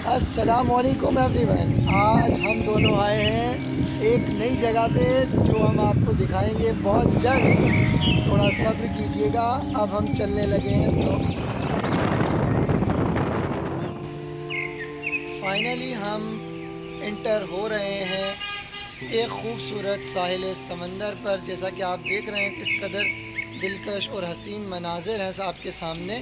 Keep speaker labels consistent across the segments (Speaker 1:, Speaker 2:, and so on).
Speaker 1: अस्सलाम वालेकुम एवरीवन। आज हम दोनों आए हैं एक नई जगह पे जो हम आपको दिखाएंगे बहुत जल्द। थोड़ा सब्र कीजिएगा। अब हम चलने लगे हैं फाइनली हम इंटर हो रहे हैं एक खूबसूरत साहिल समंदर पर। जैसा कि आप देख रहे हैं किस कदर दिलकश और हसीन मनाजिर हैं आपके सामने।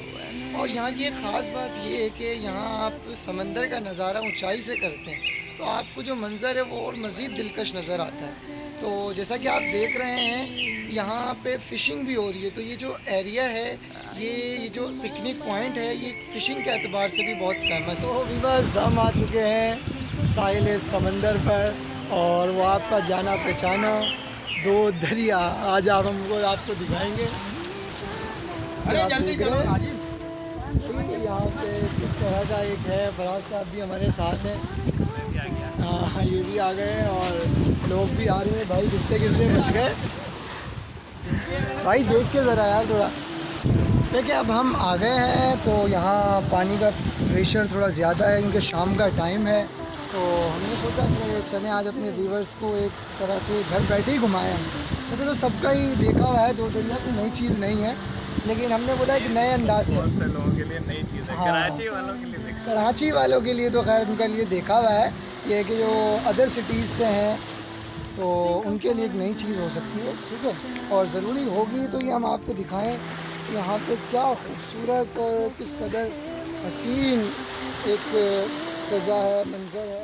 Speaker 1: और यहाँ की एक ख़ास बात ये है कि यहाँ आप समंदर का नज़ारा ऊंचाई से करते हैं तो आपको जो मंज़र है वो और मज़ीद दिलकश नज़र आता है। तो जैसा कि आप देख रहे हैं यहाँ पे फ़िशिंग भी हो रही है। तो ये जो एरिया है ये जो पिकनिक पॉइंट है ये फ़िशिंग के अतबार से भी बहुत फेमस है। तो वीवर्स हम आ चुके हैं साहिल समंदर पर और वो आपका जाना पहचाना दो दरिया आज आप हमको आपको दिखाएंगे। अरे जल्दी करो। यहाँ पे किस तरह का एक है। फराज साहब भी हमारे साथ हैं। हाँ ये भी आ गए और लोग भी आ रहे हैं। भाई गिरते गिरते बच गए। भाई देख के ज़रा यार थोड़ा। देखिए अब हम आ गए हैं तो यहाँ पानी का प्रेशर थोड़ा ज़्यादा है क्योंकि शाम का टाइम है। तो हमने सोचा कि चलें आज अपने व्यूवर्स को एक तरह से घर बैठे ही घुमाएं हम। वैसे तो सबका ही देखा हुआ है दो दरिया, कोई नई चीज़ नहीं है, लेकिन हमने बोला कि नए अंदाज से
Speaker 2: लोगों के लिए नई चीज़ है।
Speaker 1: हाँ, कराची वालों के लिए तो खैर उनके लिए देखा हुआ है। ये कि जो अदर सिटीज़ से हैं तो उनके लिए एक नई चीज़ हो सकती है, ठीक है। और ज़रूरी होगी तो ये हम आपको दिखाएं यहाँ पे क्या खूबसूरत और किस कदर हसीन एक फ़ज़ा है, मंज़र है।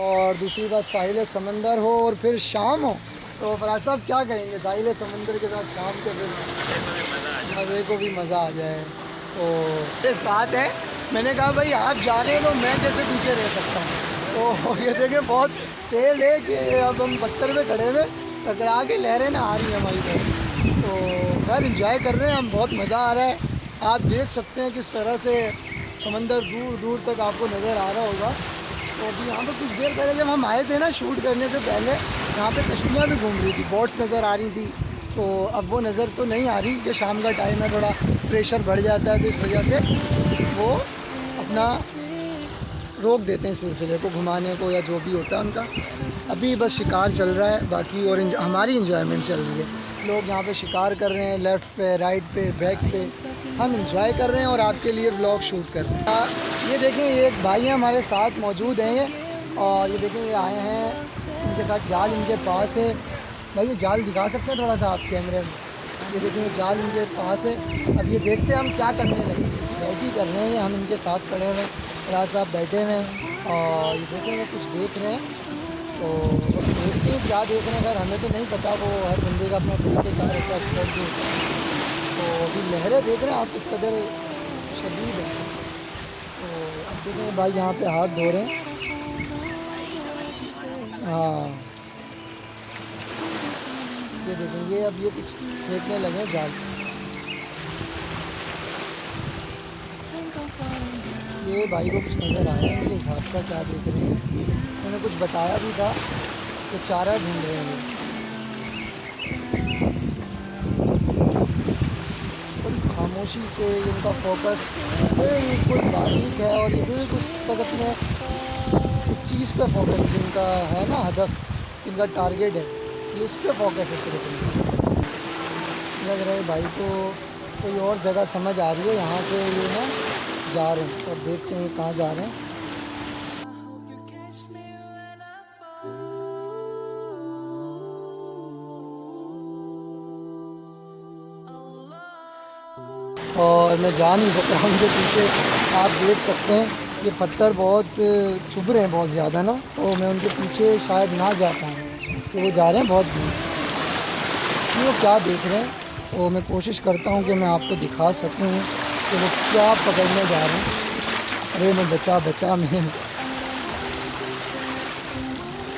Speaker 1: और दूसरी बात साहिल समंदर हो और फिर शाम हो तो फराज साहब क्या कहेंगे साहिल समंदर के साथ शाम के फिर मज़े को भी मज़ा आ जाए। तो ये साथ है। मैंने कहा भाई आप जा रहे हैं तो मैं कैसे पीछे रह सकता हूँ। तो ये देखें बहुत तेज़ है कि अब हम पत्थर पे खड़े हुए टकरा के लहरें ना आ रही हैं हमारी तरफ। तो खैर इंजॉय कर रहे हैं हम, बहुत मज़ा आ रहा है। आप देख सकते हैं किस तरह से समंदर दूर दूर तक आपको नज़र आ रहा होगा। तो अभी यहाँ पर कुछ देर पहले जब हम आए थे ना शूट करने से पहले यहाँ पे कश्तियाँ भी घूम रही थी, बोट्स नज़र आ रही थी। तो अब वो नज़र तो नहीं आ रही कि शाम का टाइम है, थोड़ा प्रेशर बढ़ जाता है तो इस वजह से वो अपना रोक देते हैं सिलसिले को घुमाने को या जो भी होता है उनका। अभी बस शिकार चल रहा है बाकी और हमारी इंजॉयमेंट चल रही है। लोग यहाँ पे शिकार कर रहे हैं, लेफ़्ट पे, राइट पे, बैक पे। हम इंजॉय कर रहे हैं और आपके लिए व्लॉग शूट कर रहे हैं। ये देखें ये एक भाई हैं हमारे साथ मौजूद हैं ये। और ये देखें ये आए हैं, इनके साथ जाल इनके पास है। भाई ये जाल दिखा सकते हैं थोड़ा सा आप कैमरे में। ये देखें ये जाल इनके पास है। अब ये देखते हैं हम क्या करने लगे। बैठी कर रहे हैं, हम इनके साथ खड़े हुए हैं, राज साहब बैठे हुए हैं और ये देखें ये कुछ देख रहे हैं। तो देखते हैं क्या देख रहे हैं। खैर हमें तो नहीं पता, वो हर बंदे का अपना तरीक़ेकार होता है, एक्सपर्ट जो होता है। तो अभी लहरें देख रहे हैं आप किस कदर शदीद है। तो अब देखें भाई यहाँ पे हाथ धो रहे हैं। हाँ ये देखें ये अब ये कुछ देखने लगे जाल। ये भाई को कुछ नज़र आया इनके हिसाब का, क्या देख रहे हैं। मैंने कुछ बताया भी था कि चारा ढूंढ रहे हैं। बड़ी खामोशी से इनका फोकस ये कोई बारीक है और ये भी कुछ बस अपने चीज़ पे फोकस इनका है ना, हदफ इनका टारगेट है, ये उस पर फोकस है सिर्फ इनका। लग रहा है भाई को कोई और जगह समझ आ रही है, यहाँ से ये ना जा रहे हैं और देखते हैं कहाँ जा रहे हैं। और मैं जा नहीं सकता उनके पीछे, आप देख सकते हैं ये पत्थर बहुत चुभ रहे हैं बहुत ज़्यादा ना, तो मैं उनके पीछे शायद ना जा पाऊँ। तो वो जा रहे हैं बहुत दूर। वो क्या देख रहे हैं तो मैं कोशिश करता हूँ कि मैं आपको दिखा सकूँ कि वो क्या पकड़ने जा रहे हैं। अरे मैं बचा मैं।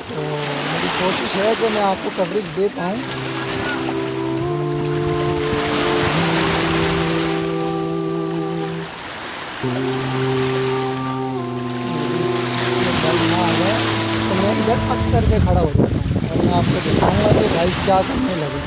Speaker 1: तो मेरी कोशिश है कि मैं आपको कवरेज दे पाऊँ। तो मैं इधर पत्थर पे खड़ा हो जाता हूँ और मैं आपको दिखाऊंगा कि भाई क्या करने लगे।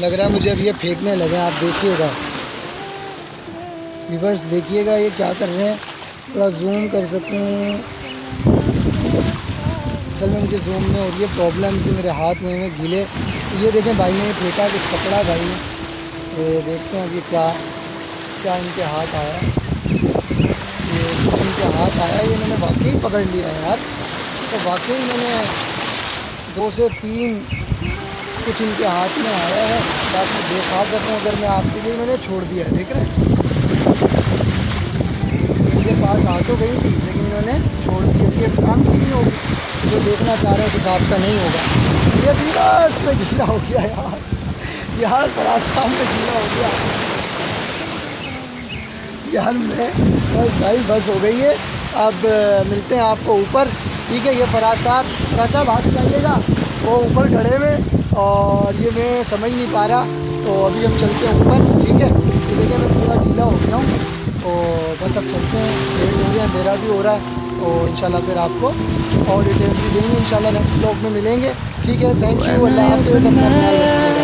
Speaker 1: लग रहा है मुझे अब ये फेंकने लगे, आप देखिएगा व्यूअर्स, देखिएगा ये क्या कर रहे हैं। थोड़ा जूम कर सकूँ, असल में मुझे जूम में हो रही है प्रॉब्लम कि मेरे हाथ में गीले। ये देखें भाई ने फेंका, कुछ पकड़ा भाई ने, ये देखते हैं अभी क्या क्या इनके हाथ आया। ये इनके हाथ आया, ये इन्होंने वाकई पकड़ लिया है यार। तो वाकई इन्होंने 2 से 3 कुछ इनके हाथ में आया है। बाकी देखा सकूँ अगर मैं आपके लिए, इन्होंने छोड़ दिया है, देख रहे हैं। इनके पास आ तो गई थी लेकिन इन्होंने छोड़ दिया। ये काम की नहीं होगी, जो देखना चाह रहे हैं उस हिसाब का नहीं होगा। ये भी रात में गीला हो गया यार फराज साहब में गीला हो गया यार। मैं बस भाई बस हो गई है। अब मिलते हैं आपको ऊपर, ठीक है। ये फराज साहब हाथ जाइएगा, वो ऊपर खड़े में, और ये मैं समझ नहीं पा रहा। तो अभी हम चलते हैं ऊपर, ठीक है। तो देखिए मैं पूरा गीला हो गया हूँ, तो बस अब चलते हैं, लेट हो गया, अंधेरा भी हो रहा है। तो इंशाल्लाह फिर आपको और डिटेल्स भी देंगे, इंशाल्लाह नेक्स्ट ब्लॉग में मिलेंगे, ठीक है। थैंक यू, अल्लाह हाफ़िज़, अपना ख्याल रखिएगा।